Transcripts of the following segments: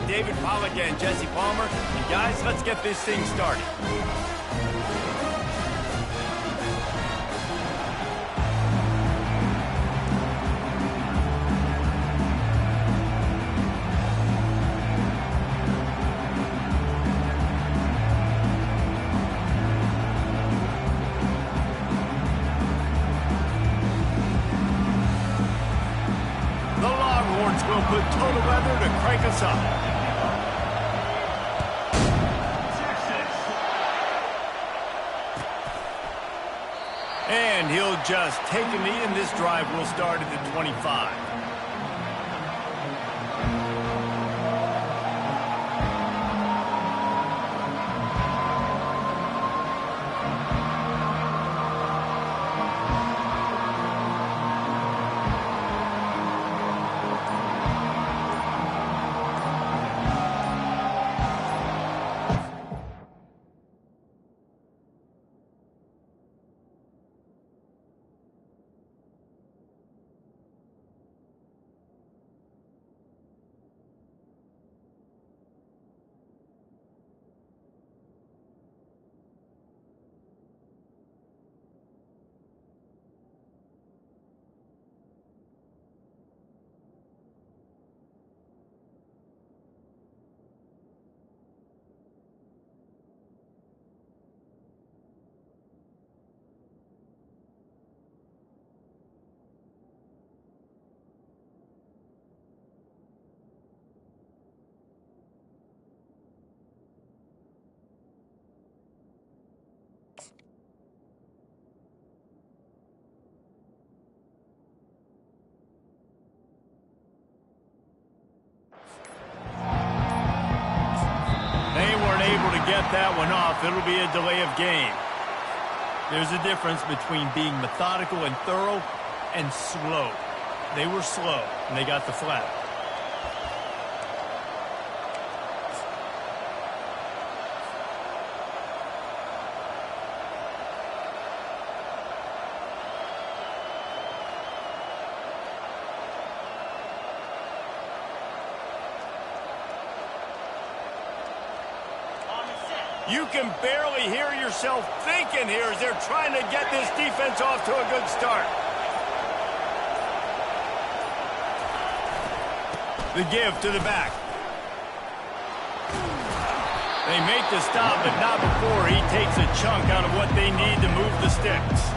David Pollack and Jesse Palmer. And guys, let's get this thing started. Will put total weather to crank us up. And he'll just take a knee, and this drive will start at the 25. Get that one off, it'll be a delay of game. There's a difference between being methodical and thorough and slow. They were slow, and they got the flag. You can barely hear yourself thinking here as they're trying to get this defense off to a good start. The give to the back. They make the stop, but not before he takes a chunk out of what they need to move the sticks.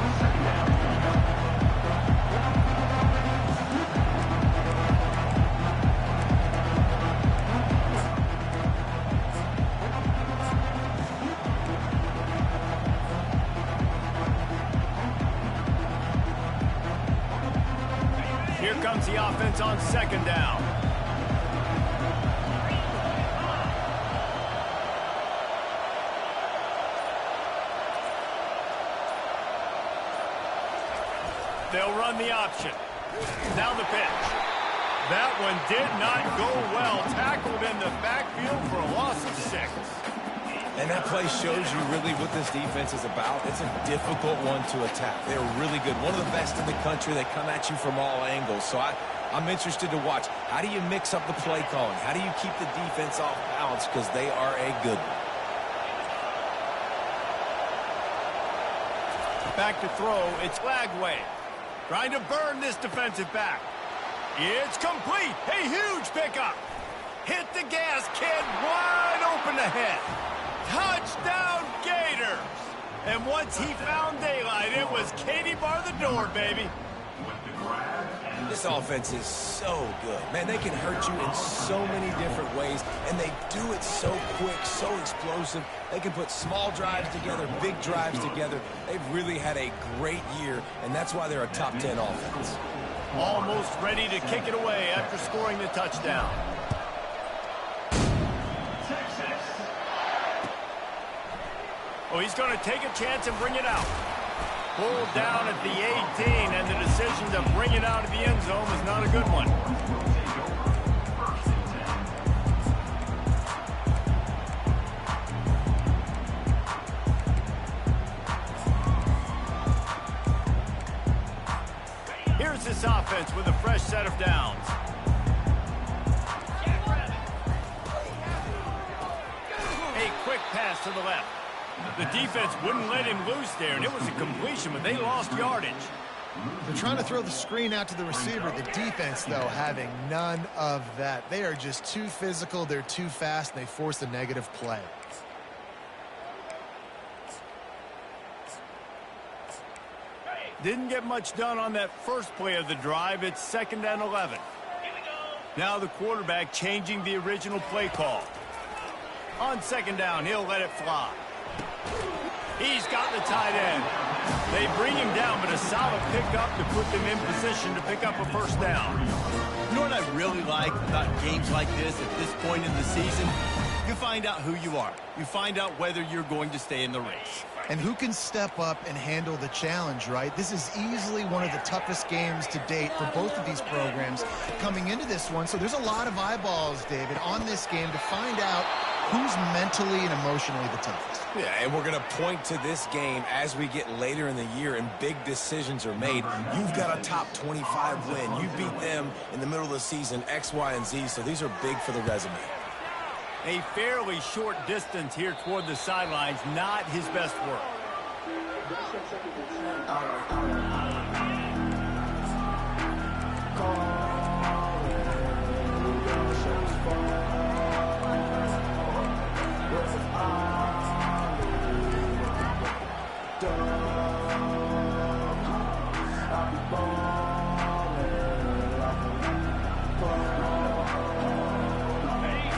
Here comes the offense on second down. They'll run the option. Now the pitch. That one did not go well. Tackled in the backfield for a loss of 6. And that play shows you really what this defense is about. It's a difficult one to attack. They're really good. One of the best in the country. They come at you from all angles. So I'm interested to watch. How do you mix up the play calling? How do you keep the defense off balance? Because they are a good one. Back to throw. It's Lagway. Trying to burn this defensive back. It's complete. A huge pickup. Hit the gas, kid. Wide open ahead. Touchdown, Gators! And once he found daylight, it was Katie bar the door, baby. This offense is so good. Man, they can hurt you in so many different ways, and they do it so quick, so explosive. They can put small drives together, big drives together. They've really had a great year, and that's why they're a top 10 offense. Almost ready to kick it away after scoring the touchdown. Oh, he's going to take a chance and bring it out. Pulled down at the 18, and the decision to bring it out of the end zone was not a good one. Here's this offense with a fresh set of downs. to the left. The defense wouldn't let him loose there, and it was a completion, but they lost yardage. They're trying to throw the screen out to the receiver. The defense, though, having none of that. They are just too physical. They're too fast, and they force a negative play. Didn't get much done on that first play of the drive. It's 2nd and 11. Now the quarterback changing the original play call. On 2nd down, he'll let it fly. He's got the tight end. They bring him down, but a solid pickup to put them in position to pick up a first down. You know what I really like about games like this at this point in the season? You find out who you are. You find out whether you're going to stay in the race. And who can step up and handle the challenge, right? This is easily one of the toughest games to date for both of these programs coming into this one. So there's a lot of eyeballs, David, on this game to find out who's mentally and emotionally the toughest. Yeah, and we're going to point to this game as we get later in the year and big decisions are made. You've got a top 25 win. You beat them in the middle of the season, X, Y, and Z, so these are big for the resume. A fairly short distance here toward the sidelines, not his best work.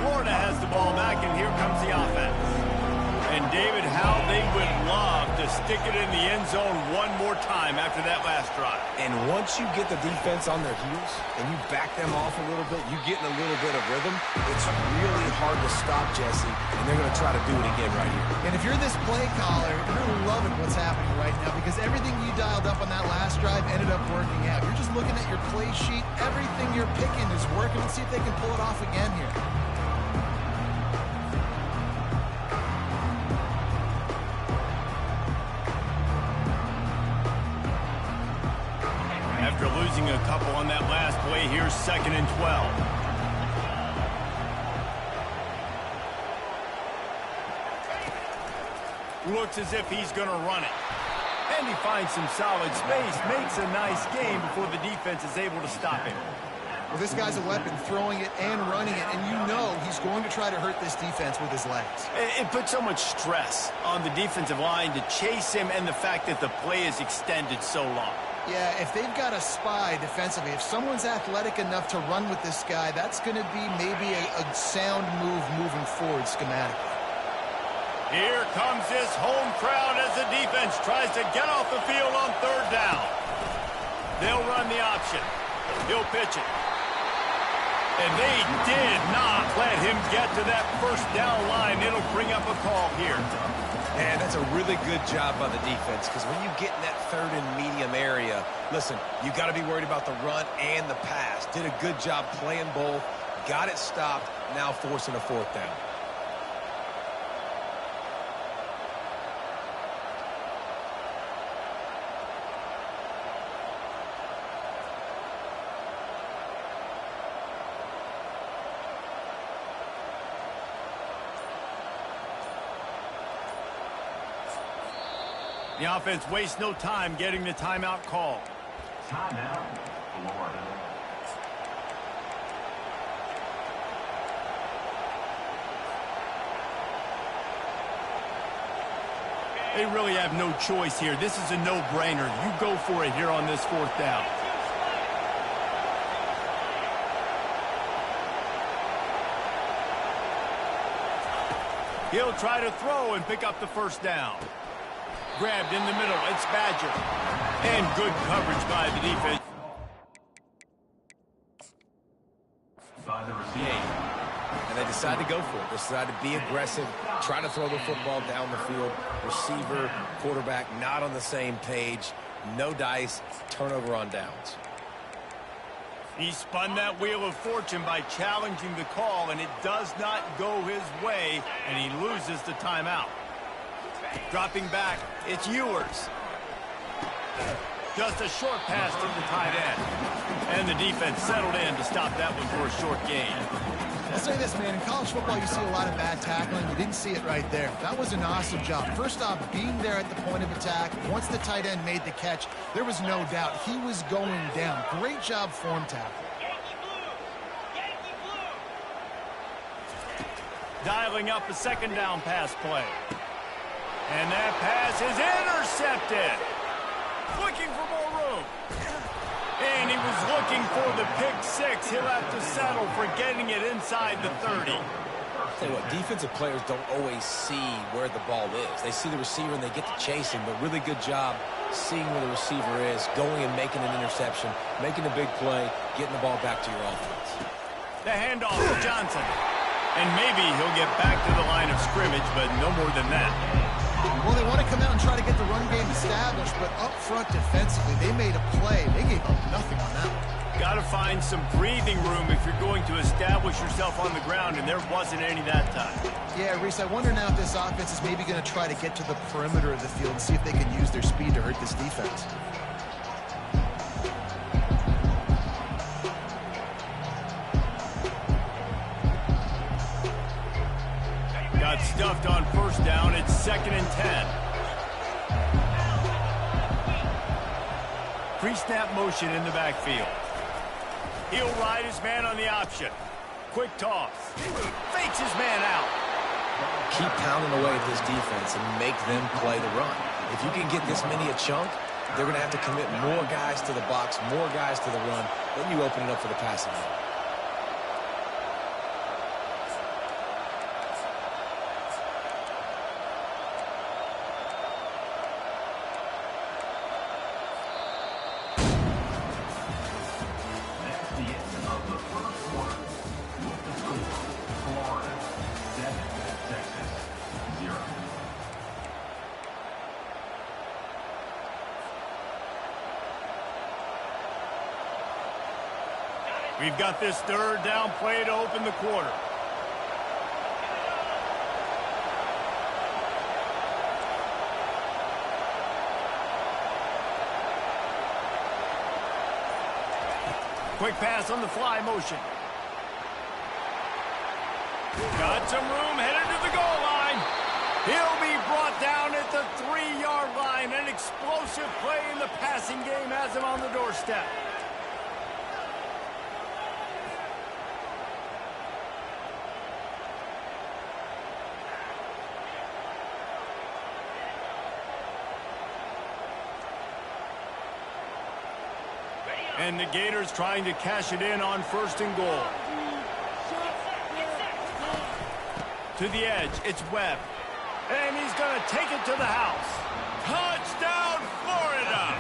Florida has the ball back, and here comes the offense. And David, how they would love to stick it in the end zone one more time after that last drive. And once you get the defense on their heels and you back them off a little bit, you get in a little bit of rhythm, it's really hard to stop, Jesse, and they're going to try to do it again right here. And if you're this play caller, you're loving what's happening right now because everything you dialed up on that last drive ended up working out. You're just looking at your play sheet. Everything you're picking is working. Let's see if they can pull it off again here. After losing a couple on that last play, here's 2nd and 12. Looks as if he's going to run it. And he finds some solid space, makes a nice game before the defense is able to stop him. Well, this guy's a weapon, throwing it and running it, and you know he's going to try to hurt this defense with his legs. It puts so much stress on the defensive line to chase him and the fact that the play is extended so long. Yeah, if they've got a spy defensively, if someone's athletic enough to run with this guy, that's going to be maybe a sound move moving forward schematically. Here comes this home crowd as the defense tries to get off the field on 3rd down. They'll run the option. He'll pitch it. And they did not let him get to that 1st down line. It'll bring up a call here. And that's a really good job by the defense because when you get in that 3rd and medium area, listen, you got to be worried about the run and the pass. Did a good job playing both, got it stopped, now forcing a 4th down. The offense wastes no time getting the timeout call. Timeout, Florida. They really have no choice here. This is a no-brainer. You go for it here on this 4th down. He'll try to throw and pick up the 1st down. Grabbed in the middle. It's Badger. And good coverage by the defense. By the receiver. And they decide to go for it. They decide to be aggressive, try to throw the football down the field. Receiver, quarterback, not on the same page. No dice, turnover on downs. He spun that wheel of fortune by challenging the call, and it does not go his way, and he loses the timeout. Dropping back, it's Ewers. Just a short pass to the tight end. And the defense settled in to stop that one for a short gain. I'll say this, man. In college football, you see a lot of bad tackling. You didn't see it right there. That was an awesome job. First off, being there at the point of attack. Once the tight end made the catch, there was no doubt he was going down. Great job form tackle. Dialing up a second down pass play. And that pass is intercepted. Looking for more room. And he was looking for the pick six. He'll have to settle for getting it inside the 30. I'll tell you what, defensive players don't always see where the ball is. They see the receiver and they get to chase him, but really good job seeing where the receiver is, going and making an interception, making a big play, getting the ball back to your offense. The handoff to Johnson. And maybe he'll get back to the line of scrimmage, but no more than that. Well, they want to come out and try to get the run game established, but up front defensively, they made a play. They gave up nothing on that one. Got to find some breathing room if you're going to establish yourself on the ground, and there wasn't any that time. Yeah, Reese, I wonder now if this offense is maybe going to try to get to the perimeter of the field and see if they can use their speed to hurt this defense. Got stuffed on first down. It's 2nd and 10. Pre-snap motion in the backfield. He'll ride his man on the option. Quick toss. Fakes his man out. Keep pounding away at this defense and make them play the run. If you can get this many a chunk, they're going to have to commit more guys to the box, more guys to the run. Then you open it up for the passing game. We've got this third down play to open the quarter. Quick pass on the fly motion. Got some room, headed to the goal line. He'll be brought down at the 3-yard line. An explosive play in the passing game has him on the doorstep. And the Gators trying to cash it in on 1st and goal. To the edge, it's Webb. And he's going to take it to the house. Touchdown, Florida!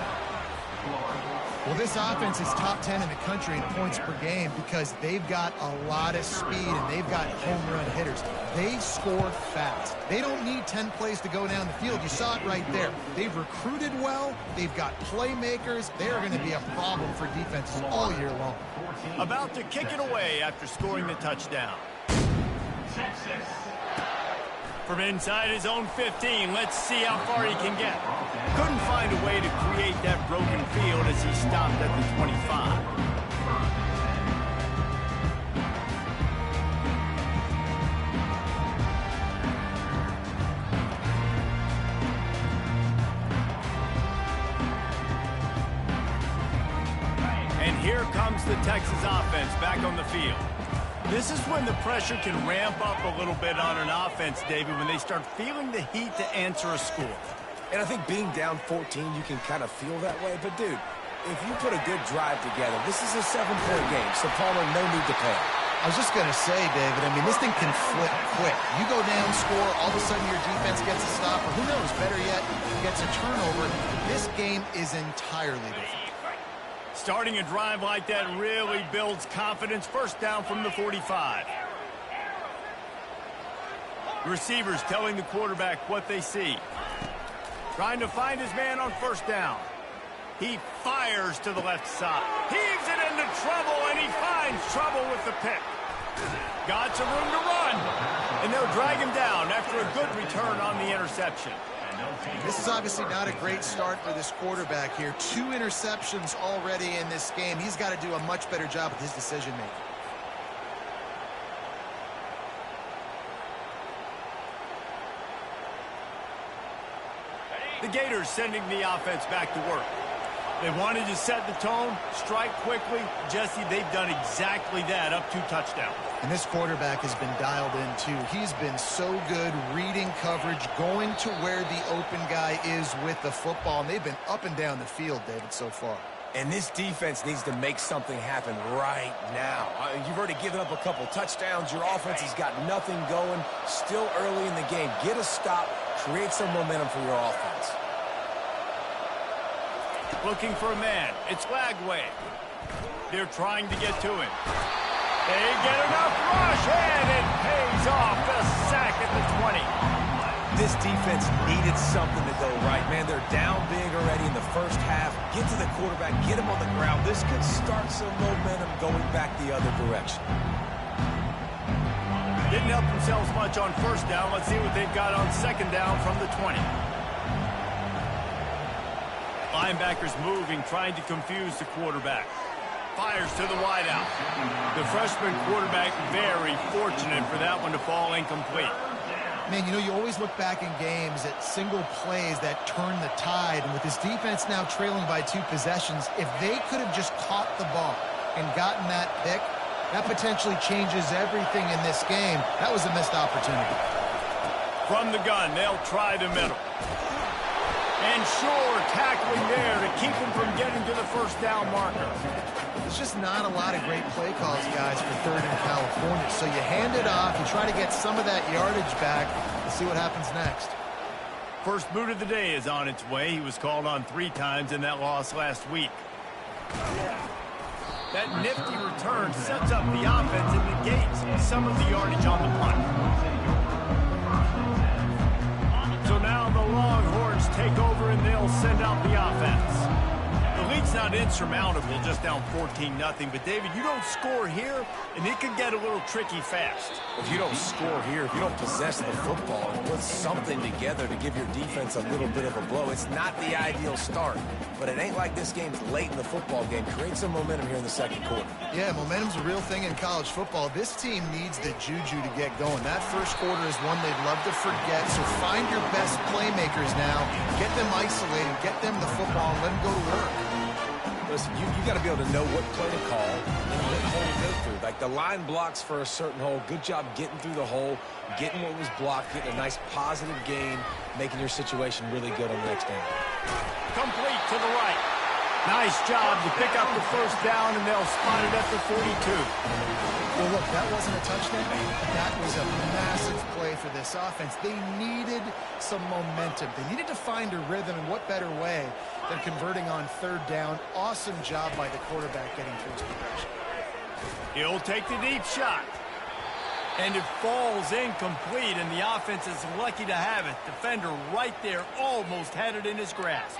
Well, this offense is top 10 in the country in points per game because they've got a lot of speed and they've got home run hitters. They score fast. They don't need 10 plays to go down the field. You saw it right there. They've recruited well. They've got playmakers. They're going to be a problem for defenses all year long. About to kick it away after scoring the touchdown. From inside his own 15, let's see how far he can get. Couldn't find a way to create that broken field as he stopped at the 25. And here comes the Texas offense back on the field. This is when the pressure can ramp up a little bit on an offense, David, when they start feeling the heat to answer a score. And I think being down 14, you can kind of feel that way. But, dude, if you put a good drive together, this is a 7-point game, so Palmer, no need to panic. I was just going to say, David, I mean, this thing can flip quick. You go down, score, all of a sudden your defense gets a stop, or who knows, better yet, gets a turnover. This game is entirely different. Starting a drive like that really builds confidence. 1st down from the 45. Receivers telling the quarterback what they see. Trying to find his man on 1st down. He fires to the left side. Heaves it into trouble, and he finds trouble with the pick. Got some room to run. And they'll drag him down after a good return on the interception. This is obviously not a great start for this quarterback here. 2 interceptions already in this game. He's got to do a much better job with his decision-making. Gators sending the offense back to work. They wanted to set the tone, strike quickly. Jesse, they've done exactly that, up 2 touchdowns. And this quarterback has been dialed in, too. He's been so good reading coverage, going to where the open guy is with the football. And they've been up and down the field, David, so far. And this defense needs to make something happen right now. You've already given up a couple touchdowns. Your offense has got nothing going. Still early in the game. Get a stop. Create some momentum for your offense. Looking for a man. It's Lagway. They're trying to get to him. They get enough rush, and it pays off. The sack at the 20. This defense needed something to go right, man. They're down big already in the first half. Get to the quarterback, get him on the ground. This could start some momentum going back the other direction. Didn't help themselves much on first down. Let's see what they've got on second down from the 20. Linebackers moving, trying to confuse the quarterback. Fires to the wideout. The freshman quarterback very fortunate for that one to fall incomplete. Man, you know, you always look back in games at single plays that turn the tide. And with this defense now trailing by 2 possessions, if they could have just caught the ball and gotten that pick, that potentially changes everything in this game. That was a missed opportunity. From the gun, they'll try the middle. And sure, tackling there to keep him from getting to the first down marker. There's just not a lot of great play calls, guys, for third in California. So you hand it off, you try to get some of that yardage back, and see what happens next. First boot of the day is on its way. He was called on 3 times in that loss last week. That nifty return sets up the offense and negates some of the yardage on the punt. So now the Longhorns take over and they'll send out the offense. The lead's not insurmountable, just down 14-0. But, David, you don't score here, and it could get a little tricky fast. If you don't score here, if you don't possess the football and put something together to give your defense a little bit of a blow, it's not the ideal start. But it ain't like this game's late in the football game. Create some momentum here in the second quarter. Yeah, momentum's a real thing in college football. This team needs the juju to get going. That first quarter is one they'd love to forget. So find your best playmakers now. Get them isolated. Get them the football and let them go to work. Listen, you got to be able to know what play to call and what hole to go through. Like the line blocks for a certain hole. Good job getting through the hole, getting what was blocked, getting a nice positive gain, making your situation really good on the next down. Complete to the right. Nice job to pick up the first down, and they'll spot it at the 42. Well, look, that wasn't a touchdown. That was a massive play for this offense. They needed some momentum. They needed to find a rhythm, and what better way than converting on third down. Awesome job by the quarterback getting through his progression. He'll take the deep shot. And it falls incomplete, and the offense is lucky to have it. Defender right there almost had it in his grasp.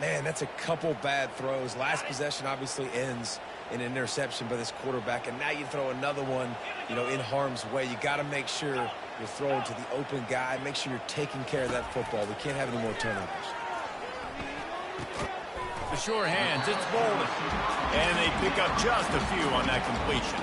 Man, that's a couple bad throws. Last possession obviously ends in an interception by this quarterback, and now you throw another one, you know, in harm's way. You got to make sure you're throwing to the open guy. Make sure you're taking care of that football. We can't have any more turnovers. The sure hands, it's Bolden. And they pick up just a few on that completion.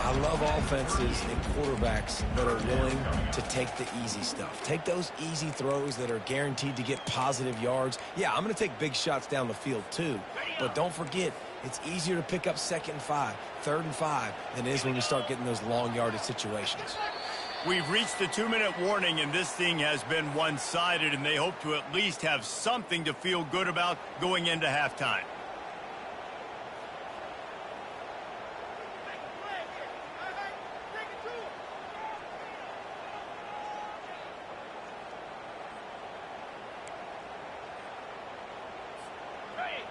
I love offenses and quarterbacks that are willing to take the easy stuff. Take those easy throws that are guaranteed to get positive yards. Yeah, I'm going to take big shots down the field too. But don't forget, it's easier to pick up 2nd and 5, 3rd and 5 than it is when you start getting those long yardage situations. We've reached the 2-minute warning, and this thing has been one-sided, and they hope to at least have something to feel good about going into halftime.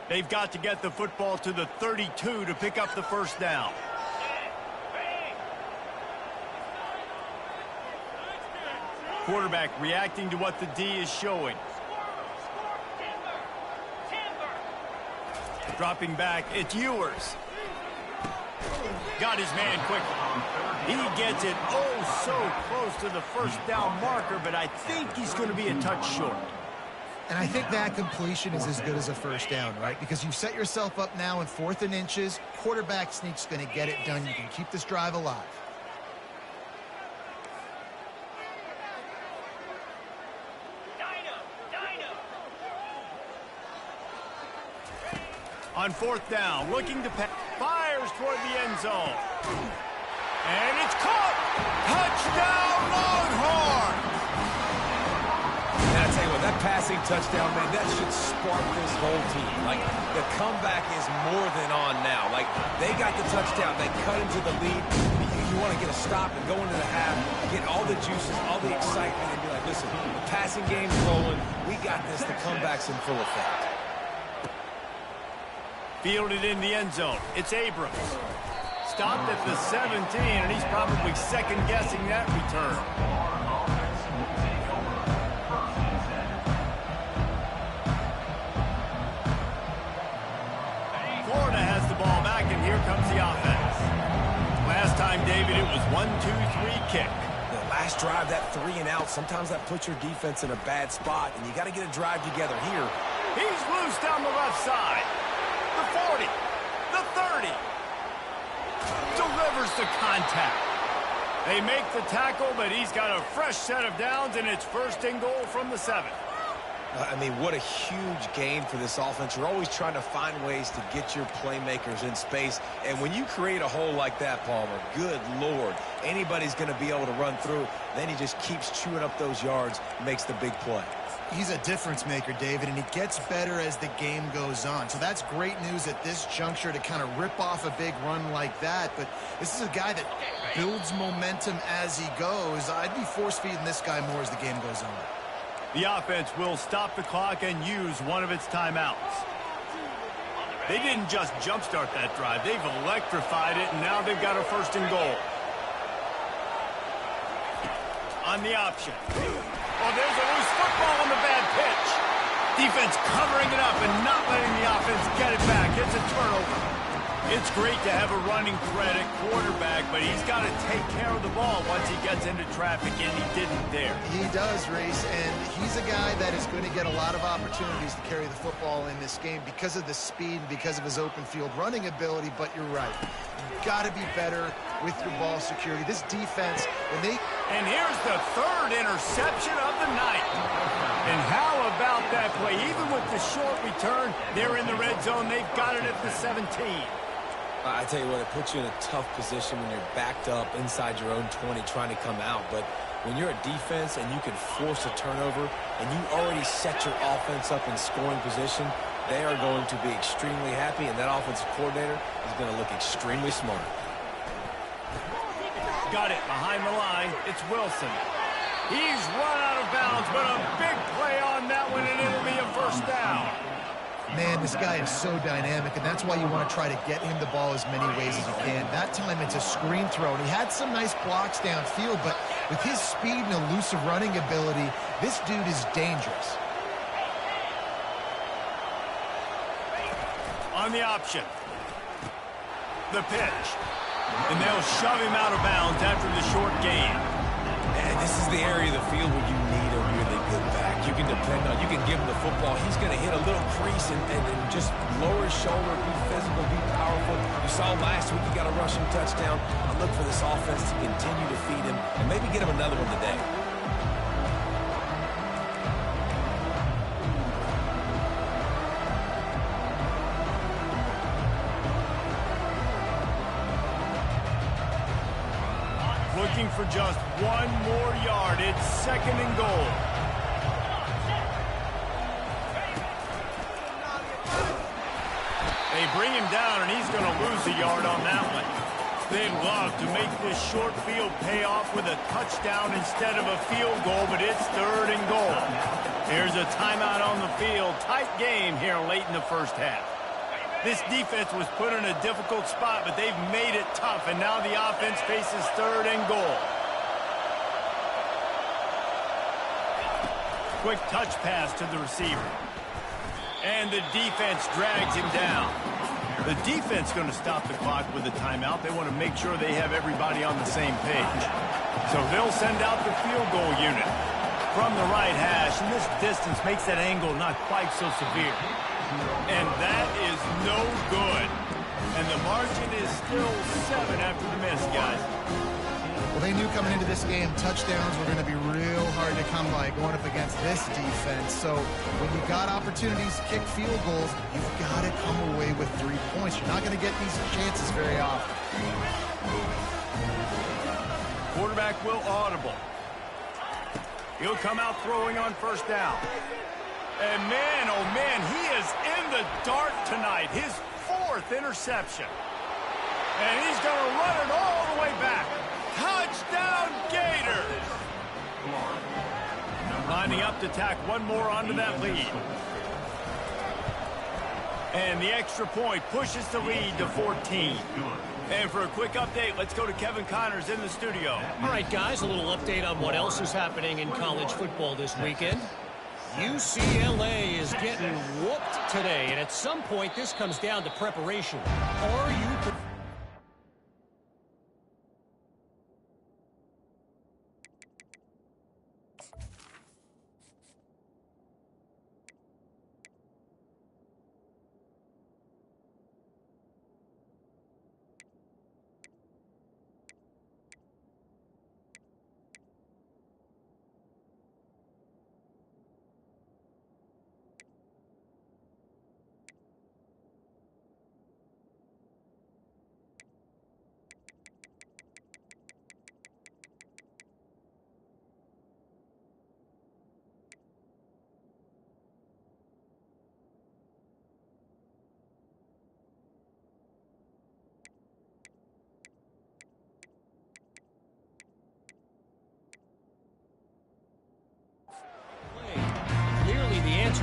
They've got to get the football to the 32 to pick up the first down. Quarterback reacting to what the D is showing. Dropping back, it's Ewers. Got his man quickly. He gets it oh so close to the first down marker, but I think he's going to be a touch short. And I think that completion is as good as a first down, right? Because you've set yourself up now in 4th and inches. Quarterback sneak's going to get it done. You can keep this drive alive. On fourth down, looking to pass. Fires toward the end zone. And it's caught. Touchdown, Longhorn. And I tell you what, that passing touchdown, man, that should spark this whole team. Like, the comeback is more than on now. Like, they got the touchdown. They cut into the lead. You want to get a stop and go into the half, get all the juices, all the excitement, and be like, listen, the passing game's rolling. We got this. The comeback's in full effect. Fielded in the end zone. It's Abrams. Stopped at the 17, and he's probably second-guessing that return. Florida has the ball back, and here comes the offense. Last time, David, it was 1-2-3 kick. The last drive, that 3-and-out, sometimes that puts your defense in a bad spot, and you got to get a drive together here. He's loose down the left side. The 40, the 30. Delivers the contact. They make the tackle, but he's got a fresh set of downs, and it's first and goal from the 7. I mean, what a huge gain for this offense. You're always trying to find ways to get your playmakers in space. And when you create a hole like that, Palmer, good Lord, anybody's going to be able to run through. Then he just keeps chewing up those yards, makes the big play. He's a difference maker, David, and he gets better as the game goes on. So that's great news at this juncture to kind of rip off a big run like that. But this is a guy that builds momentum as he goes. I'd be force-feeding this guy more as the game goes on. The offense will stop the clock and use one of its timeouts. They didn't just jumpstart that drive. They've electrified it, and now they've got a first and goal. On the option. Oh, there's a loose football on the bad pitch. Defense covering it up and not letting the offense get it back. It's a turnover. It's great to have a running threat at quarterback, but he's got to take care of the ball once he gets into traffic, and he didn't there. He does, Reese, and he's a guy that is going to get a lot of opportunities to carry the football in this game because of the speed and because of his open field running ability, but you're right. You've got to be better with your ball security. This defense, when they... And here's the third interception of the night. And how about that play? Even with the short return, they're in the red zone. They've got it at the 17. I tell you what, it puts you in a tough position when you're backed up inside your own 20 trying to come out. But when you're a defense and you can force a turnover and you already set your offense up in scoring position, they are going to be extremely happy, and that offensive coordinator is going to look extremely smart. Got it behind the line. It's Wilson. He's run out of bounds, but a big play on that one, and it'll be a first down. Man, this guy is so dynamic, and that's why you want to try to get him the ball as many ways as you can. That time it's a screen throw, and he had some nice blocks downfield, but with his speed and elusive running ability, this dude is dangerous. On the option. The pitch. And they'll shove him out of bounds after the short gain. And this is the area of the field where you need a really good back. You can depend on, you can give him the football. He's going to hit a little crease and just lower his shoulder, be physical, be powerful. You saw last week he got a rushing touchdown. I look for this offense to continue to feed him and maybe get him another one today. Looking for just one more yard. It's second and goal. They bring him down, and he's going to lose a yard on that one. They'd love to make this short field pay off with a touchdown instead of a field goal, but it's third and goal. Here's a timeout on the field. Tight game here late in the first half. This defense was put in a difficult spot, but they've made it tough, and now the offense faces third and goal. Quick touch pass to the receiver. And the defense drags him down. The defense going to stop the clock with a timeout. They want to make sure they have everybody on the same page. So they'll send out the field goal unit from the right hash, and this distance makes that angle not quite so severe. And that is no good. And the margin is still 7 after the miss, guys. Well, they knew coming into this game, touchdowns were going to be real hard to come by going up against this defense. So when you got opportunities to kick field goals, you've got to come away with 3 points. You're not going to get these chances very often. Quarterback will audible. He'll come out throwing on first down. And man, oh man, he is in the dark tonight. His 4th interception. And he's going to run it all the way back. Touchdown, Gators! Lining up to tack one more onto that lead. And the extra point pushes the lead to 14. And for a quick update, let's go to Kevin Connors in the studio. All right, guys, a little update on what else is happening in college football this weekend. UCLA is getting whooped today, and at some point this comes down to preparation. Are you...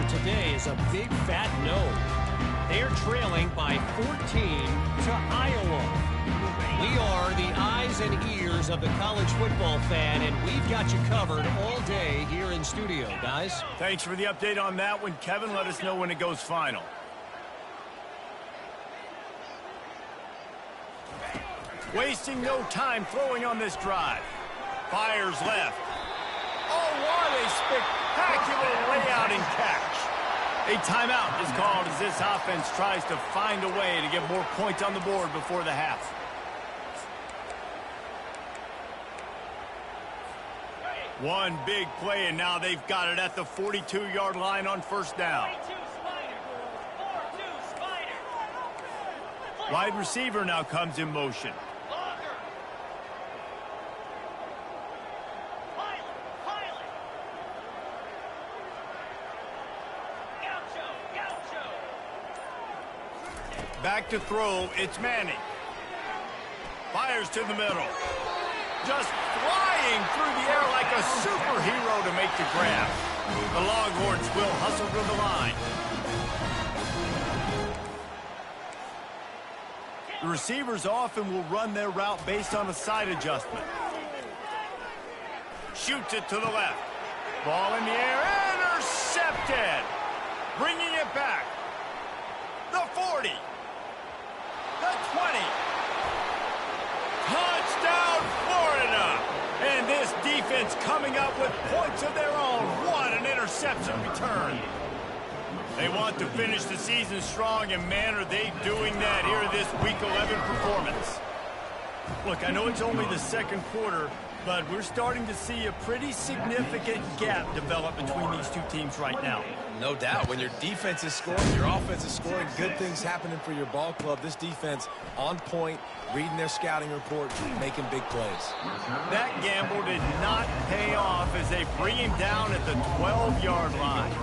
Today is a big fat no. They're trailing by 14 to Iowa. We are the eyes and ears of the college football fan, and we've got you covered all day here in studio, guys. Thanks for the update on that one, Kevin. Let us know when it goes final. Wasting no time throwing on this drive. Fires left. Oh, what a spectacular layout and catch. A timeout is called as this offense tries to find a way to get more points on the board before the half. One big play, and now they've got it at the 42-yard line on first down. Wide receiver now comes in motion. Back to throw, it's Manning. Fires to the middle. Just flying through the air like a superhero to make the grab. The Longhorns will hustle to the line. The receivers often will run their route based on a side adjustment. Shoots it to the left. Ball in the air, intercepted. Bringing it back. The 40. The 20. Touchdown, Florida. And this defense coming up with points of their own. What an interception return. They want to finish the season strong, and man, are they doing that here in this Week 11 performance. Look, I know it's only the second quarter, but we're starting to see a pretty significant gap develop between these two teams right now. No doubt. When your defense is scoring, your offense is scoring, good things happening for your ball club. This defense on point, reading their scouting report, making big plays. That gamble did not pay off as they bring him down at the 12-yard line.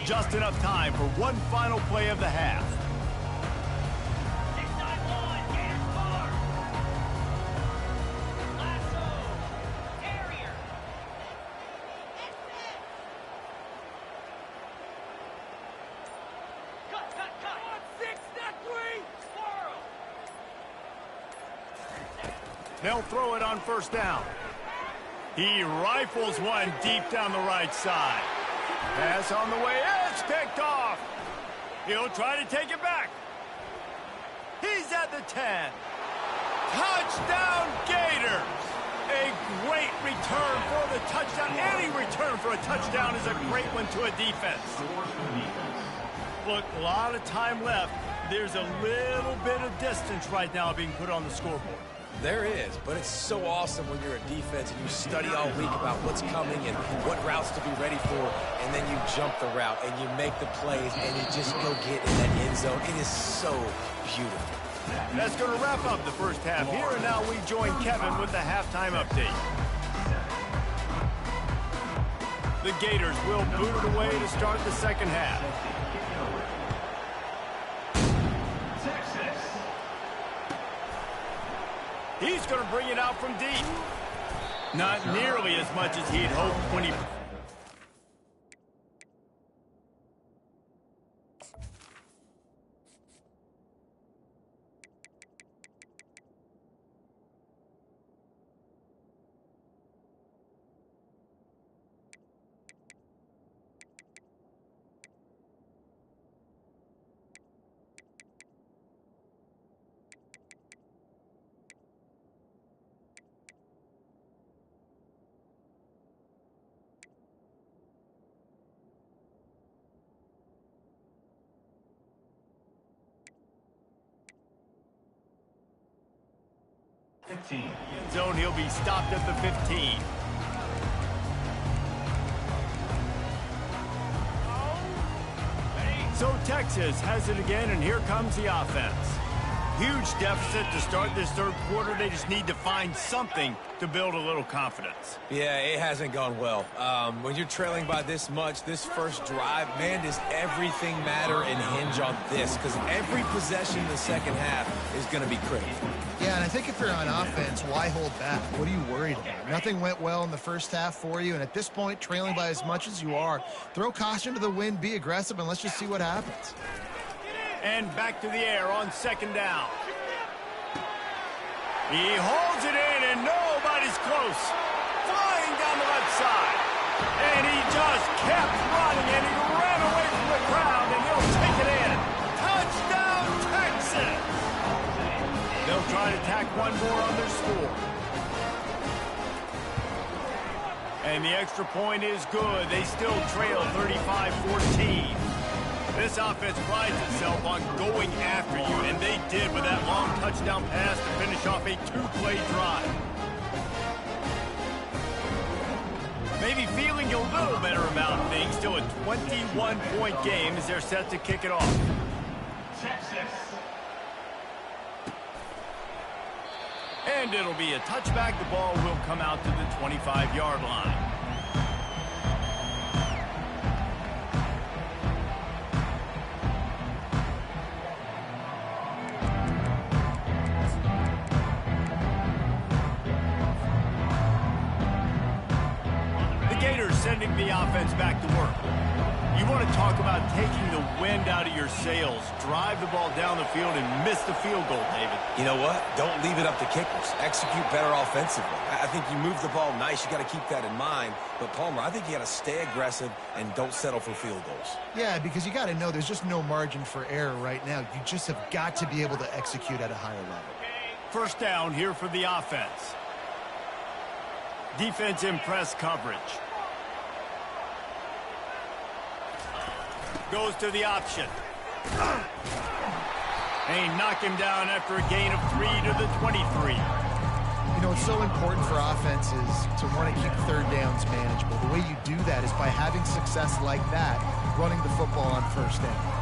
Just enough time for one final play of the half. They'll throw it on first down. He rifles one deep down the right side. Pass on the way. It's picked off. He'll try to take it back. He's at the 10. Touchdown, Gators. A great return for the touchdown. Any return for a touchdown is a great one to a defense. Look, a lot of time left. There's a little bit of distance right now being put on the scoreboard. There is, but it's so awesome when you're a defense and you study all week about what's coming and what routes to be ready for, and then you jump the route and you make the plays and you just go get in that end zone. It is so beautiful. That's going to wrap up the first half here, and now we join Kevin with the halftime update. The Gators will boot it away to start the second half. He's going to bring it out from deep. Not nearly as much as he'd hoped when he... Zone, he'll be stopped at the 15. So Texas has it again, and here comes the offense. Huge deficit to start this third quarter. They just need to find something to build a little confidence. Yeah, it hasn't gone well. When you're trailing by this much, this first drive, man, does everything matter and hinge on this? Because every possession in the second half is going to be critical. Yeah, and I think if you're on offense, why hold back? What are you worried about? Nothing went well in the first half for you, and at this point, trailing by as much as you are, throw caution to the wind, be aggressive, and let's just see what happens. And back to the air on second down. He holds it in, and nobody's close. Flying down the left side. And he just kept running, and he ran away from the crowd, and he'll take it in. Touchdown, Texas! They'll try to tack one more on their score. And the extra point is good. They still trail 35-14. This offense prides itself on going after you, and they did with that long touchdown pass to finish off a two-play drive. Maybe feeling a little better about things. Still a 21-point game as they're set to kick it off. Texas. And it'll be a touchback. The ball will come out to the 25-yard line. Sending the offense back to work. You want to talk about taking the wind out of your sails. Drive the ball down the field and miss the field goal, David. You know what? Don't leave it up to kickers. Execute better offensively. I think you move the ball nice. You got to keep that in mind. But, Palmer, I think you got to stay aggressive and don't settle for field goals. Yeah, because you got to know there's just no margin for error right now. You just have got to be able to execute at a higher level. First down here for the offense. Defense in press coverage. Goes to the option. They knock him down after a gain of 3 to the 23. You know, it's so important for offenses to want to keep third downs manageable. The way you do that is by having success like that, running the football on first down.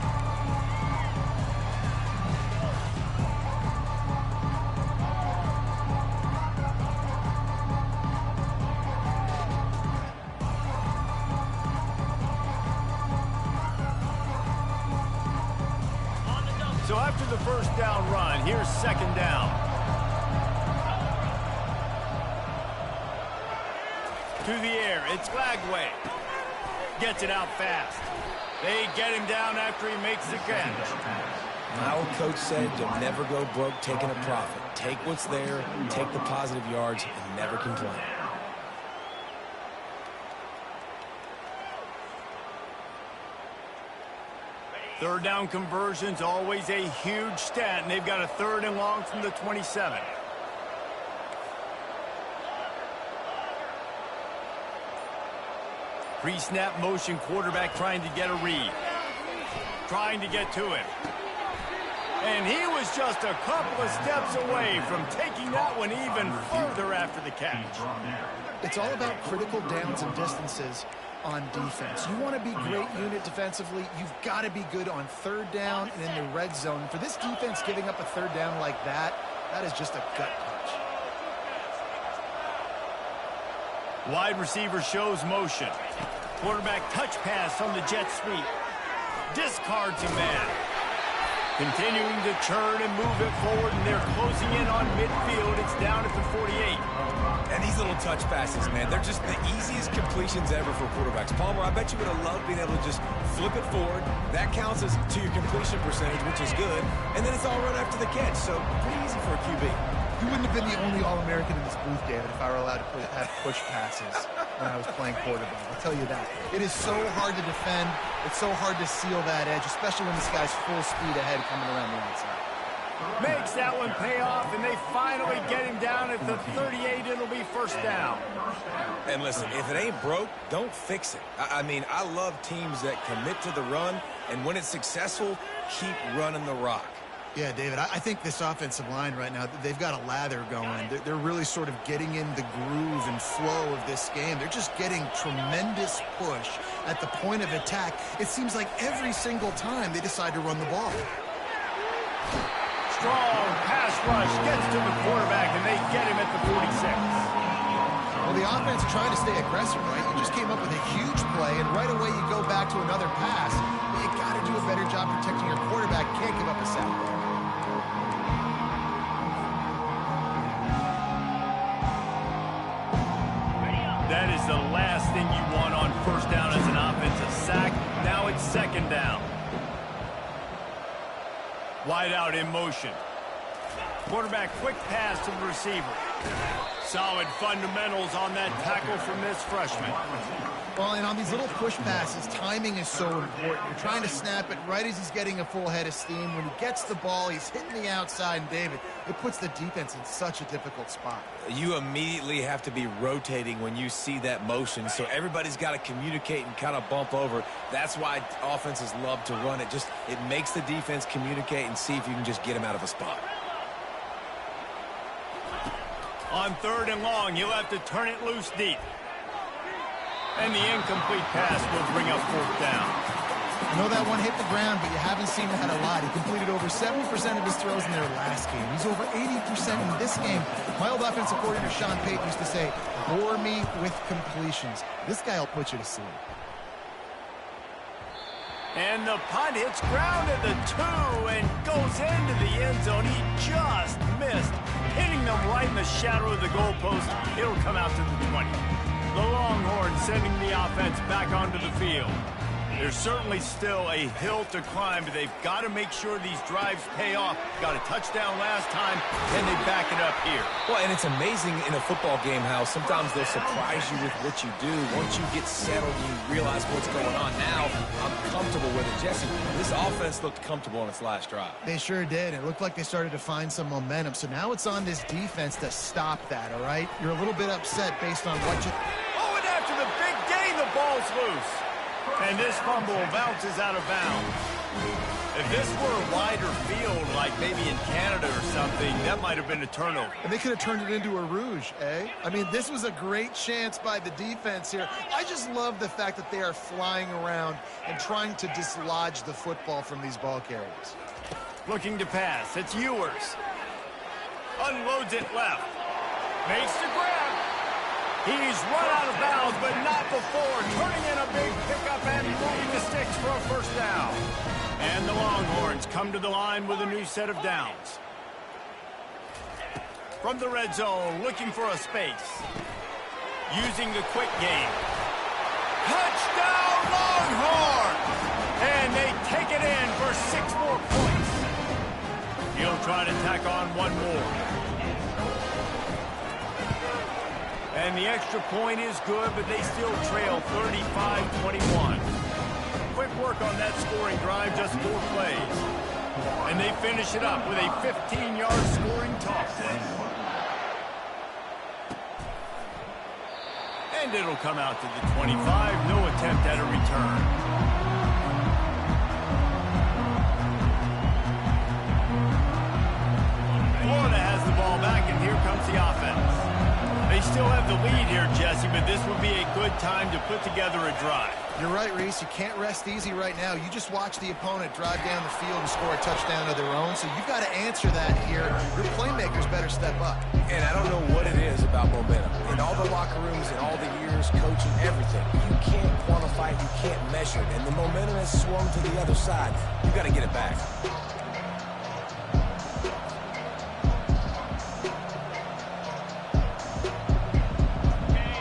So after the first down run, here's second down. To the air, it's Lagway. Gets it out fast. They get him down after he makes the catch. My old coach said you'll never go broke taking a profit. Take what's there, take the positive yards, and never complain. Third down conversion's always a huge stat, and they've got a third and long from the 27. Pre-snap motion quarterback trying to get a read. Trying to get to him. And he was just a couple of steps away from taking that one even further after the catch. It's all about critical downs and distances on defense. You want to be great unit defensively, you've got to be good on third down and in the red zone. For this defense giving up a third down like that, that is just a gut punch. Wide receiver shows motion. Quarterback touch pass on the jet sweep. Discards a man. Continuing to turn and move it forward, and they're closing in on midfield. It's down at the 48. And these little touch passes, man, they're just the easiest completions ever for quarterbacks. Palmer, I bet you would have loved being able to just flip it forward. That counts as to your completion percentage, which is good. And then it's all run after the catch, so pretty easy for a QB. You wouldn't have been the only All-American in this booth, David, if I were allowed to have push passes when I was playing quarterback. I'll tell you that. It is so hard to defend. It's so hard to seal that edge, especially when this guy's full speed ahead coming around the outside. Makes that one pay off, and they finally get him down at the 38. It'll be first down. And listen, if it ain't broke, don't fix it. I mean, I love teams that commit to the run, and when it's successful, keep running the rock. Yeah, David, I think this offensive line right now, they've got a lather going. They're really sort of getting in the groove and flow of this game. They're just getting tremendous push at the point of attack. It seems like every single time they decide to run the ball. Strong pass rush gets to the quarterback, and they get him at the 46. Well, the offense trying to stay aggressive, right? You just came up with a huge play, and right away you go back to another pass. You got to do a better job protecting your quarterback. Can't give up a sack there. That is the last thing you want on first down as an offensive sack. Now it's second down. Wide out in motion. Quarterback quick pass to the receiver. Solid fundamentals on that tackle from this freshman. Well, and on these little push passes, timing is so important. You're trying to snap it right as he's getting a full head of steam. When he gets the ball, he's hitting the outside, and David, it puts the defense in such a difficult spot. You immediately have to be rotating when you see that motion, so everybody's got to communicate and kind of bump over. That's why offenses love to run it. It makes the defense communicate and see if you can just get him out of a spot. On third and long, he'll have to turn it loose deep. And the incomplete pass will bring up fourth down. I know that one hit the ground, but you haven't seen that a lot. He completed over 70% of his throws in their last game. He's over 80% in this game. My old offensive coordinator, Sean Payton, used to say, bore me with completions. This guy will put you to sleep. And the punt hits ground at the 2 and goes into the end zone. He just missed, hitting them right in the shadow of the goalpost. It'll come out to the 20. The Longhorns sending the offense back onto the field. There's certainly still a hill to climb, but they've got to make sure these drives pay off. Got a touchdown last time, and they back it up here. Well, and it's amazing in a football game how sometimes they'll surprise you with what you do. Once you get settled, you realize what's going on. Now, I'm comfortable with it. Jesse, this offense looked comfortable on its last drive. They sure did. It looked like they started to find some momentum. So now it's on this defense to stop that, all right? You're a little bit upset based on what you... Oh, and after the big gain, the ball's loose. And this fumble bounces out of bounds. If this were a wider field, like maybe in Canada or something, that might have been a turnover. And they could have turned it into a rouge, eh? I mean, this was a great chance by the defense here. I just love the fact that they are flying around and trying to dislodge the football from these ball carriers. Looking to pass. It's Ewers. Unloads it left. Makes the grab. He's run out of bounds, but not before. Turning in a big pickup and moving the sticks for a first down. And the Longhorns come to the line with a new set of downs. From the red zone, looking for a space. Using the quick game. Touchdown, Longhorns! And they take it in for 6 more points. He'll try to tack on one more. And the extra point is good, but they still trail 35-21. Quick work on that scoring drive, just 4 plays. And they finish it up with a 15-yard scoring toss. And it'll come out to the 25. No attempt at a return. still have the lead here, Jesse, but this would be a good time to put together a drive. You're right, Reese. You can't rest easy right now. You just watch the opponent drive down the field and score a touchdown of their own, so you've got to answer that here. Your playmakers better step up. And I don't know what it is about momentum. In all the locker rooms, in all the years, coaching, everything, you can't quantify it, you can't measure it. And the momentum has swung to the other side. You got to get it back.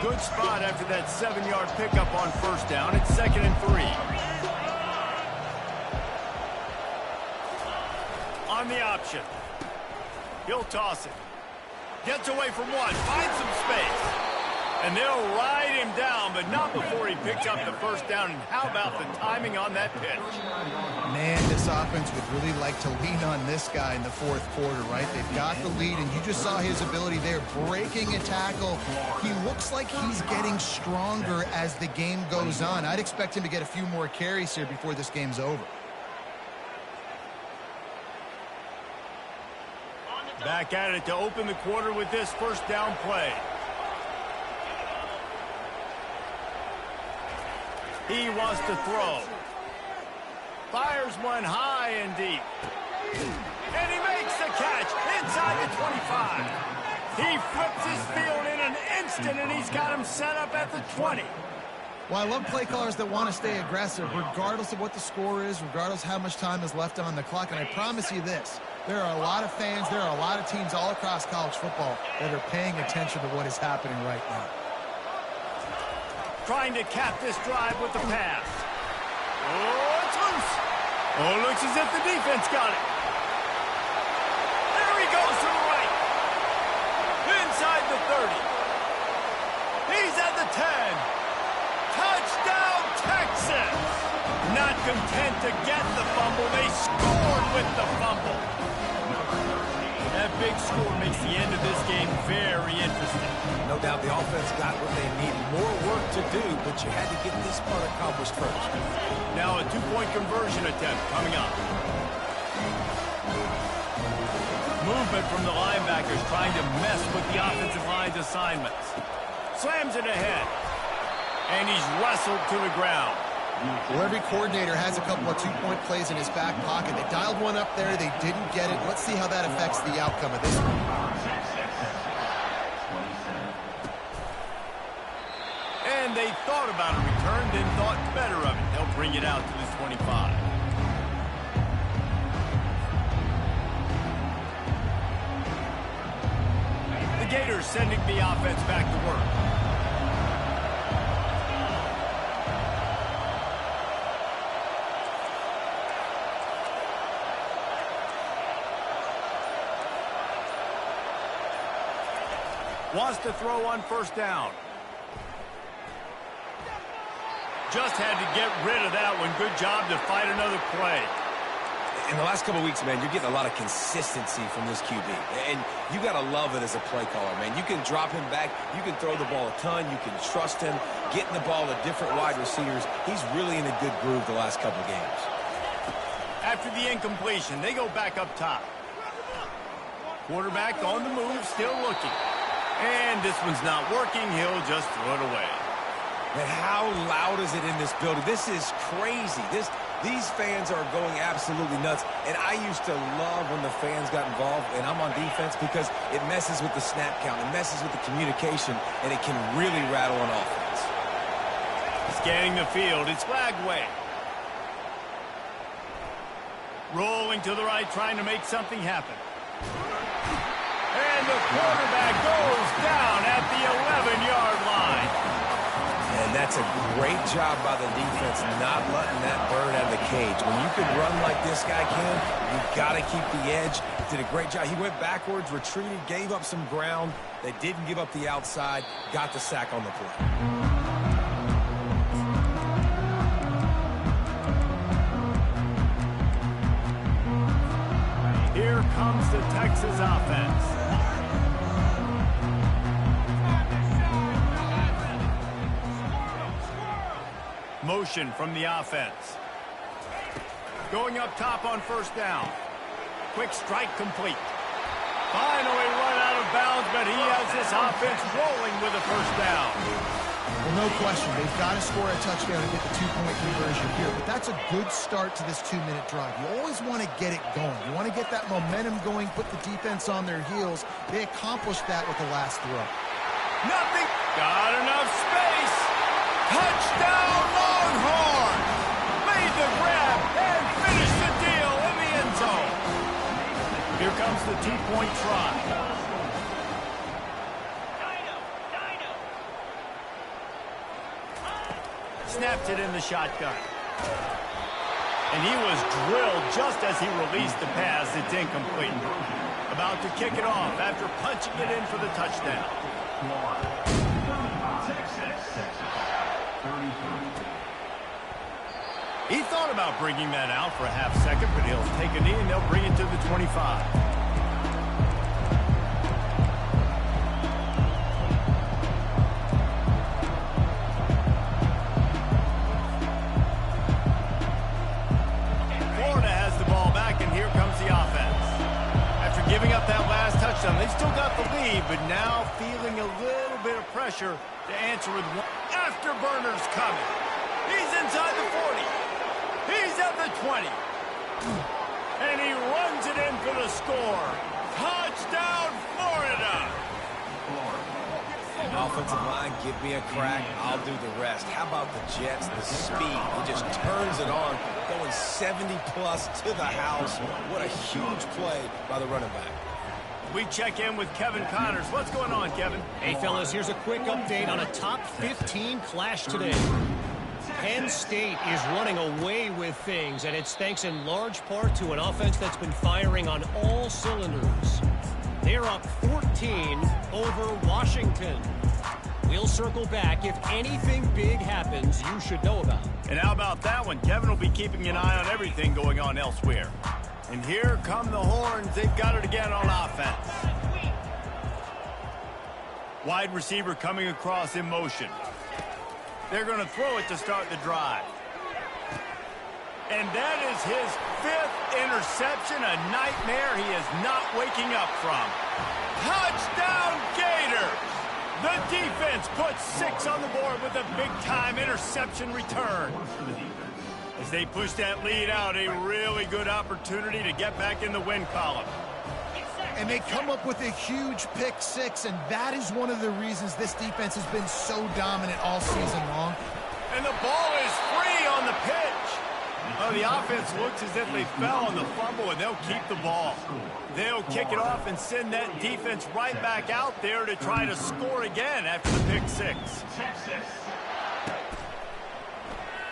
Good spot after that 7-yard pickup on first down. It's 2nd and 3. On the option. He'll toss it. Gets away from one. Finds some space. And they'll ride him down, but not before he picks up the first down. And how about the timing on that pitch? Man, this offense would really like to lean on this guy in the fourth quarter, right? They've got the lead, and you just saw his ability there, breaking a tackle. He looks like he's getting stronger as the game goes on. I'd expect him to get a few more carries here before this game's over. Back at it to open the quarter with this first down play. He wants to throw. Fires one high and deep. And he makes the catch inside the 25. He flips his field in an instant, and he's got him set up at the 20. Well, I love play callers that want to stay aggressive, regardless of what the score is, regardless how much time is left on the clock. And I promise you this, there are a lot of fans, there are a lot of teams all across college football that are paying attention to what is happening right now. Trying to cap this drive with the pass. Oh, it's loose. Oh, looks as if the defense got it. There he goes to the right. Inside the 30. He's at the 10. Touchdown, Texas! Not content to get the fumble, they scored with the fumble. That big score makes the end of this game very interesting. No doubt the offense got what they need. More work to do, but you had to get this part accomplished first. Now a two-point conversion attempt coming up. Movement from the linebackers trying to mess with the offensive line's assignments. Slams it ahead. And he's wrestled to the ground. Well, every coordinator has a couple of two-point plays in his back pocket. They dialed one up there. They didn't get it. Let's see how that affects the outcome of this one. And they thought about a return, then thought better of it. They'll bring it out to the 25. The Gators sending the offense back to work. Wants to throw on first down. Just had to get rid of that one. Good job to fight another play. In the last couple of weeks, man, you're getting a lot of consistency from this QB. And you got to love it as a play caller, man. You can drop him back. You can throw the ball a ton. You can trust him. Getting the ball to different wide receivers. He's really in a good groove the last couple of games. After the incompletion, they go back up top. Quarterback on the move, still looking. And this one's not working. He'll just throw it away. Man, how loud is it in this building? This is crazy. These fans are going absolutely nuts. And I used to love when the fans got involved, and I'm on defense, because it messes with the snap count. It messes with the communication, and it can really rattle an offense. Scanning the field, it's Lagway. Rolling to the right, trying to make something happen. And the quarterback goes down at the 11-yard line. And that's a great job by the defense not letting that bird out of the cage. When you can run like this guy can, you've got to keep the edge. Did a great job. He went backwards, retreated, gave up some ground. They didn't give up the outside, got the sack on the play. Here comes the Texas offense. Motion from the offense. Going up top on first down. Quick strike complete. Finally run out of bounds, but but he has this offense rolling with a first down. Well, no question. They've got to score a touchdown and get the two-point conversion here. But that's a good start to this 2-minute drive. You always want to get it going. You want to get that momentum going, put the defense on their heels. They accomplished that with the last throw. Nothing. Got enough space. Touchdown, Longhorn. Made the grab and finished the deal in the end zone. Here comes the two-point try. Snapped it in the shotgun. And he was drilled just as he released the pass. It's incomplete. About to kick it off after punching it in for the touchdown. He thought about bringing that out for a half second, but he'll take a knee and they'll bring it to the 25. Giving up that last touchdown. They still got the lead, but now feeling a little bit of pressure to answer with one. Afterburners coming. He's inside the 40. He's at the 20. And he runs it in for the score. Touchdown, Florida. Offensive line, give me a crack. I'll do the rest. How about the Jets? The speed. He just turns it on, going 70-plus to the house. What a huge play by the running back. We check in with Kevin Connors. What's going on, Kevin? Hey, fellas, here's a quick update on a top 15 clash today. Penn State is running away with things, and it's thanks in large part to an offense that's been firing on all cylinders. They're up 14 over Washington. We'll circle back. If anything big happens, you should know about it. And how about that one? Kevin will be keeping an eye on everything going on elsewhere. And here come the Horns. They've got it again on offense. Wide receiver coming across in motion. They're going to throw it to start the drive. And that is his 5th interception, a nightmare he is not waking up from. Touchdown, Gators! The defense puts 6 on the board with a big-time interception return. As they push that lead out, a really good opportunity to get back in the win column. And they come up with a huge pick 6, and that is one of the reasons this defense has been so dominant all season long. And the ball is free on the pitch. Oh, the offense looks as if they fell on the fumble, and they'll keep the ball. They'll kick it off and send that defense right back out there to try to score again after the pick 6.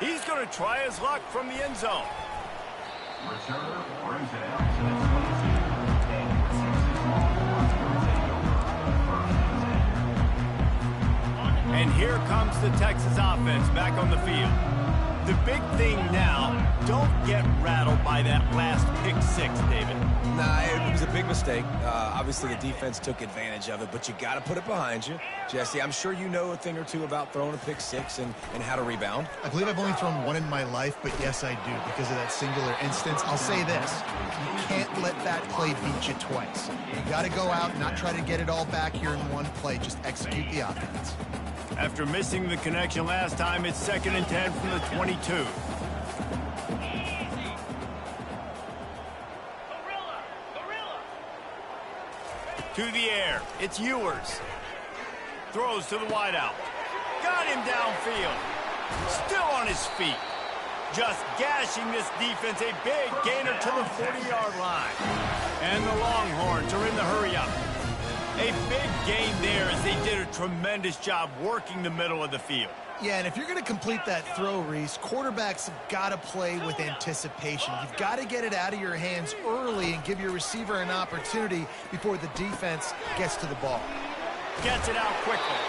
He's going to try his luck from the end zone. And here comes the Texas offense back on the field. The big thing now, don't get rattled by that last pick 6, David. Nah, it was a big mistake. Obviously, the defense took advantage of it, but you got to put it behind you. Jesse, I'm sure you know a thing or two about throwing a pick 6 and how to rebound. I believe I've only thrown one in my life, but yes, I do, because of that singular instance. I'll say this. You can't let that play beat you twice. You got to go out and not try to get it all back here in one play. Just execute the offense. After missing the connection last time, it's 2nd and 10 from the 22. To the air, it's Ewers. Throws to the wideout. Got him downfield. Still on his feet. Just gashing this defense, a big gainer to the 40-yard line. And the Longhorns are in the hurry-up. A big gain there as they did a tremendous job working the middle of the field. Yeah, and if you're going to complete that throw, Reese, quarterbacks have got to play with anticipation. You've got to get it out of your hands early and give your receiver an opportunity before the defense gets to the ball. Gets it out quickly.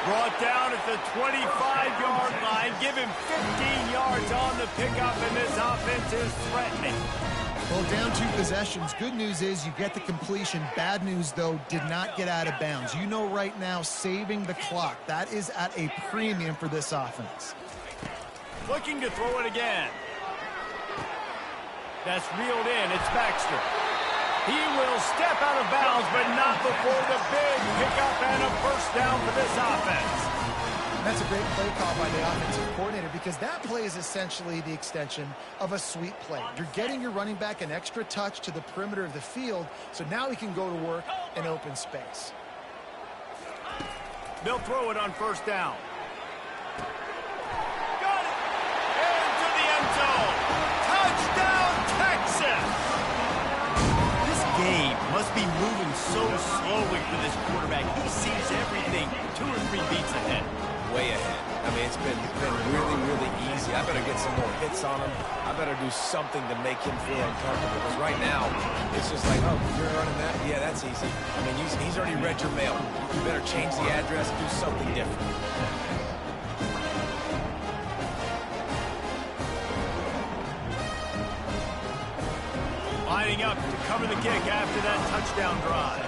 Brought down at the 25-yard line. Give him 15 yards on the pickup, and this offense is threatening. Well, down 2 possessions. Good news is you get the completion. Bad news, though, did not get out of bounds. You know right now, saving the clock. That is at a premium for this offense. Looking to throw it again. That's reeled in. It's Baxter. He will step out of bounds, but not before the big pickup and a first down for this offense. That's a great play call by the offensive coordinator because that play is essentially the extension of a sweep play. You're getting your running back an extra touch to the perimeter of the field, so now he can go to work in open space. They'll throw it on first down. Got it! Into the end zone. Touchdown, Texas! This game must be moving so slowly for this quarterback. He sees everything 2 or 3 beats ahead. Way ahead. I mean, it's been really, really easy. I better get some more hits on him. I better do something to make him feel uncomfortable. Because right now, it's just like, oh, you're running that? Yeah, that's easy. I mean, he's already read your mail. You better change the address, do something different. Lining up to cover the kick after that touchdown drive.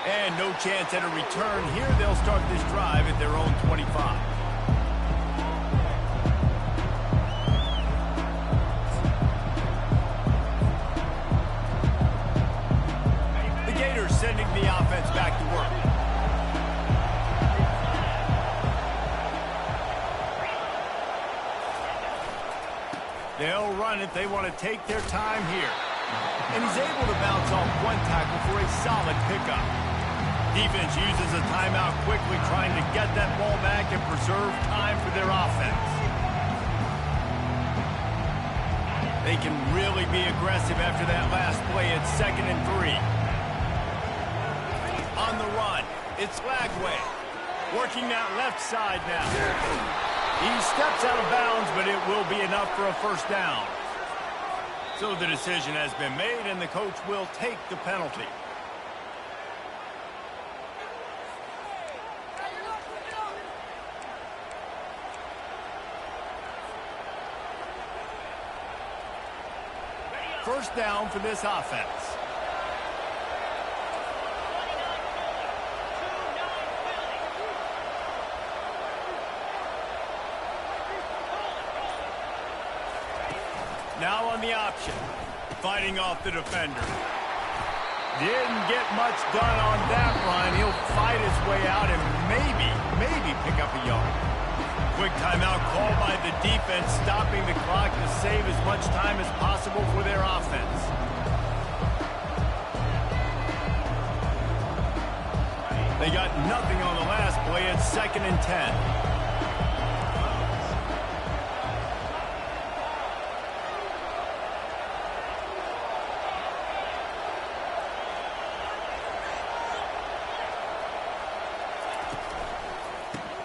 And no chance at a return here. They'll start this drive at their own 25. The Gators sending the offense back to work. They'll run it. They want to take their time here. And he's able to bounce off one tackle for a solid pickup. Defense uses a timeout quickly, trying to get that ball back and preserve time for their offense. They can really be aggressive after that last play at 2nd and 3. On the run, it's Lagway. Working that left side now. He steps out of bounds, but it will be enough for a first down. So the decision has been made, and the coach will take the penalty. First down for this offense. Now on the option, fighting off the defender. Didn't get much done on that run. He'll fight his way out and maybe pick up a yard. Quick timeout called by the defense, stopping the clock to save as much time as possible for their offense. They got nothing on the last play at 2nd and 10.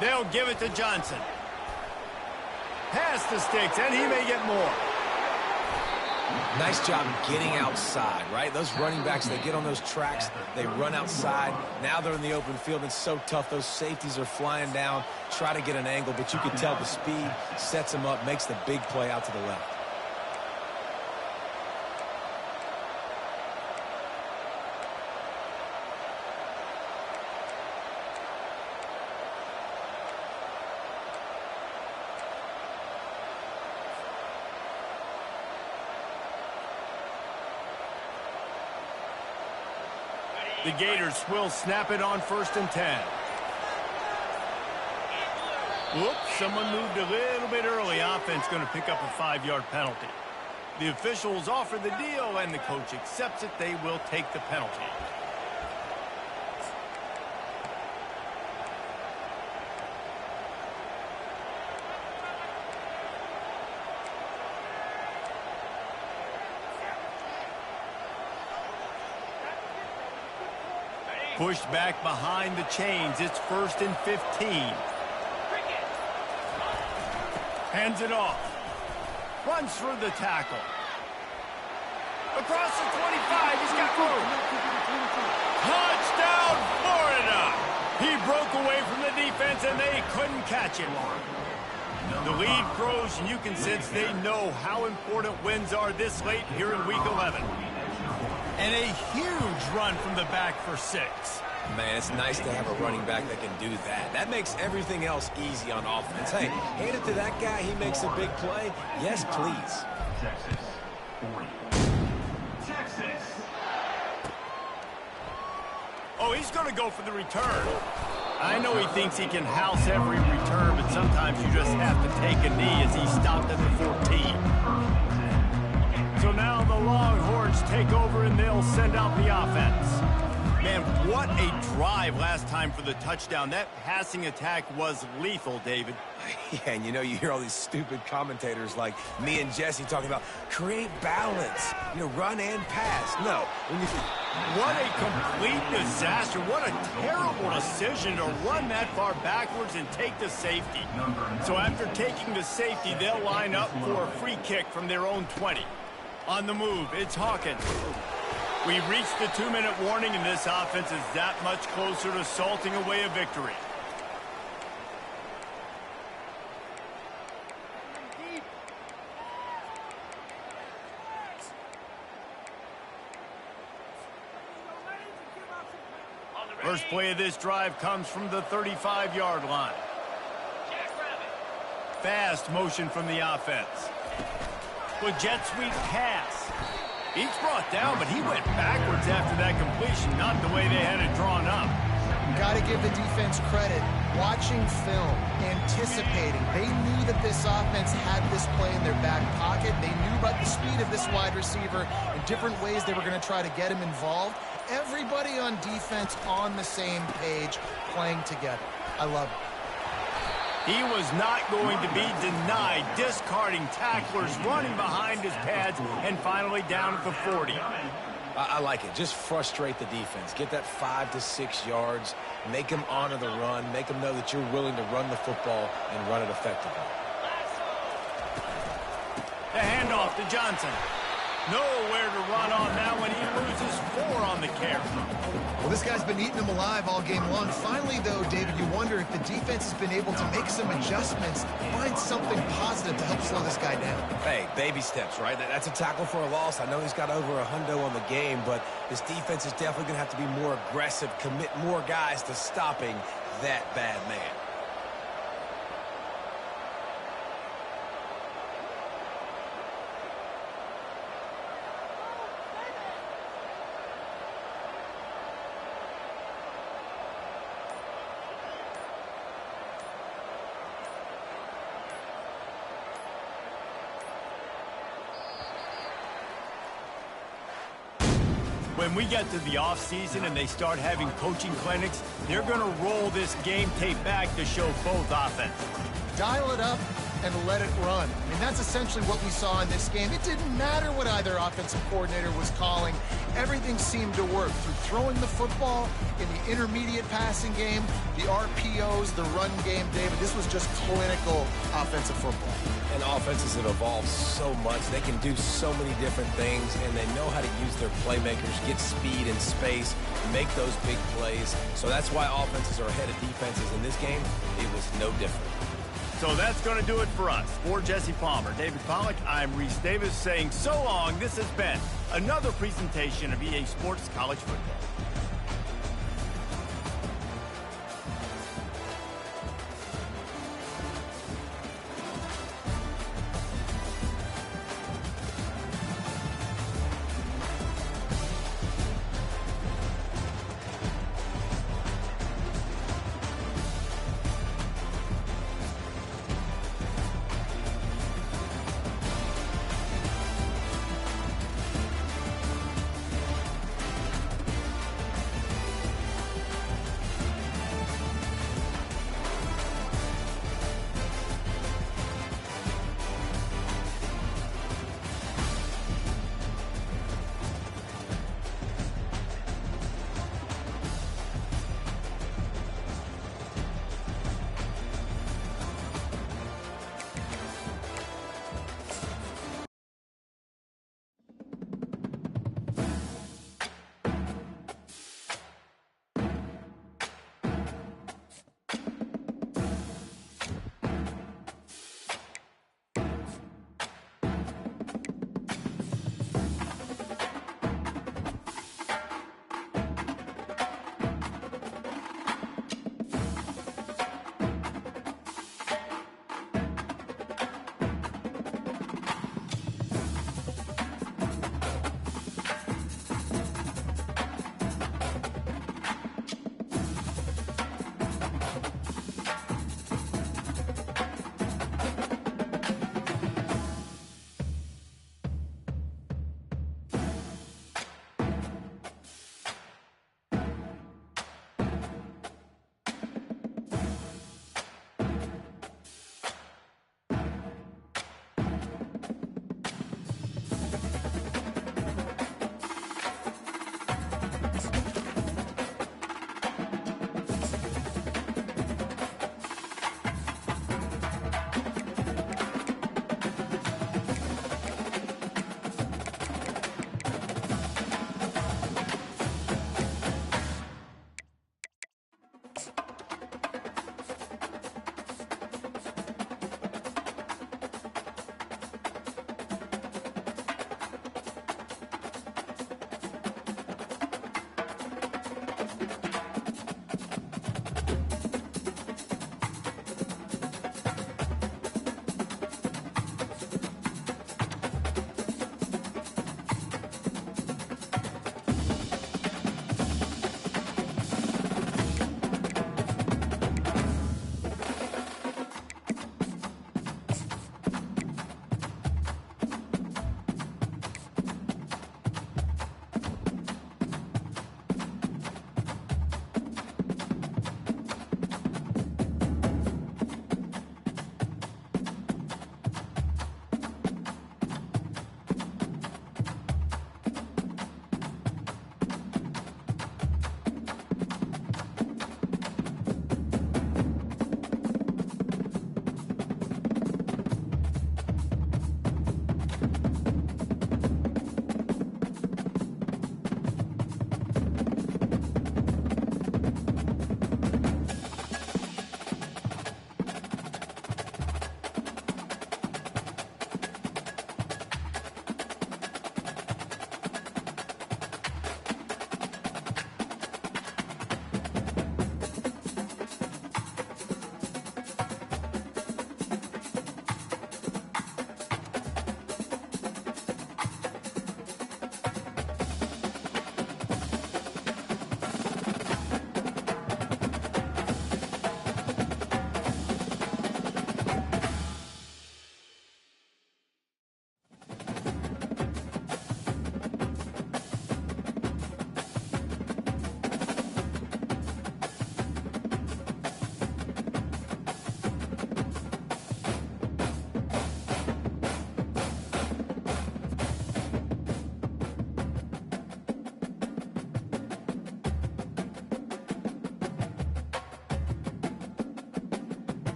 They'll give it to Johnson. Pass the sticks, and he may get more. Nice job getting outside, right? Those running backs, they get on those tracks, they run outside. Now they're in the open field. It's so tough. Those safeties are flying down, try to get an angle, but you can tell the speed sets them up, makes the big play out to the left. The Gators will snap it on 1st and 10. Whoops, someone moved a little bit early. Offense going to pick up a 5-yard penalty. The officials offer the deal, and the coach accepts it. They will take the penalty. Pushed back behind the chains. It's 1st and 15. Hands it off. Runs through the tackle. Across the 25. He's got room. Touchdown, Florida. He broke away from the defense, and they couldn't catch him. The lead grows, and you can sense they know how important wins are this late here in Week 11. And a huge run from the back for 6. Man, it's nice to have a running back that can do that. That makes everything else easy on offense. Hey, hand it to that guy. He makes a big play. Yes, please. Texas 40. Texas. Oh, he's going to go for the return. I know he thinks he can house every return, but sometimes you just have to take a knee as he stopped at the 14. So now the Longhorns take over and they'll send out the offense. Man, what a drive last time for the touchdown. That passing attack was lethal, David. Yeah, and you know, you hear all these stupid commentators like me and Jesse talking about create balance, you know, run and pass. No. What a complete disaster. What a terrible decision to run that far backwards and take the safety. So after taking the safety, they'll line up for a free kick from their own 20. On the move, it's Hawkins. We've reached the 2-minute warning, and this offense is that much closer to salting away a victory. First play of this drive comes from the 35-yard line. Fast motion from the offense. With jet sweep pass. He's brought down, but he went backwards after that completion, not the way they had it drawn up. Got to give the defense credit. Watching film, anticipating. They knew that this offense had this play in their back pocket. They knew about the speed of this wide receiver and different ways they were going to try to get him involved. Everybody on defense on the same page, playing together. I love it. He was not going to be denied, discarding tacklers, running behind his pads, and finally down at the 40. I like it. Just frustrate the defense. Get that 5 to 6 yards. Make them honor the run. Make them know that you're willing to run the football and run it effectively. The handoff to Johnson. Nowhere to run on that one. He loses 4 on the carry. Well, this guy's been eating them alive all game long. Finally, though, David, you wonder if the defense has been able to make some adjustments, find something positive to help slow this guy down. Hey, baby steps, right? That's a tackle for a loss. I know he's got over $100 on the game, but this defense is definitely going to have to be more aggressive, commit more guys to stopping that bad man. When we get to the offseason and they start having coaching clinics, they're going to roll this game tape back to show both offense. Dial it up and let it run. I mean, that's essentially what we saw in this game. It didn't matter what either offensive coordinator was calling. Everything seemed to work through throwing the football in the intermediate passing game, the RPOs, the run game, David. This was just clinical offensive football. And offenses have evolved so much. They can do so many different things, and they know how to use their playmakers, get speed and space, make those big plays. So that's why offenses are ahead of defenses in this game. It was no different. So that's going to do it for us. For Jesse Palmer, David Pollack, I'm Reese Davis saying so long. This has been another presentation of EA Sports College Football.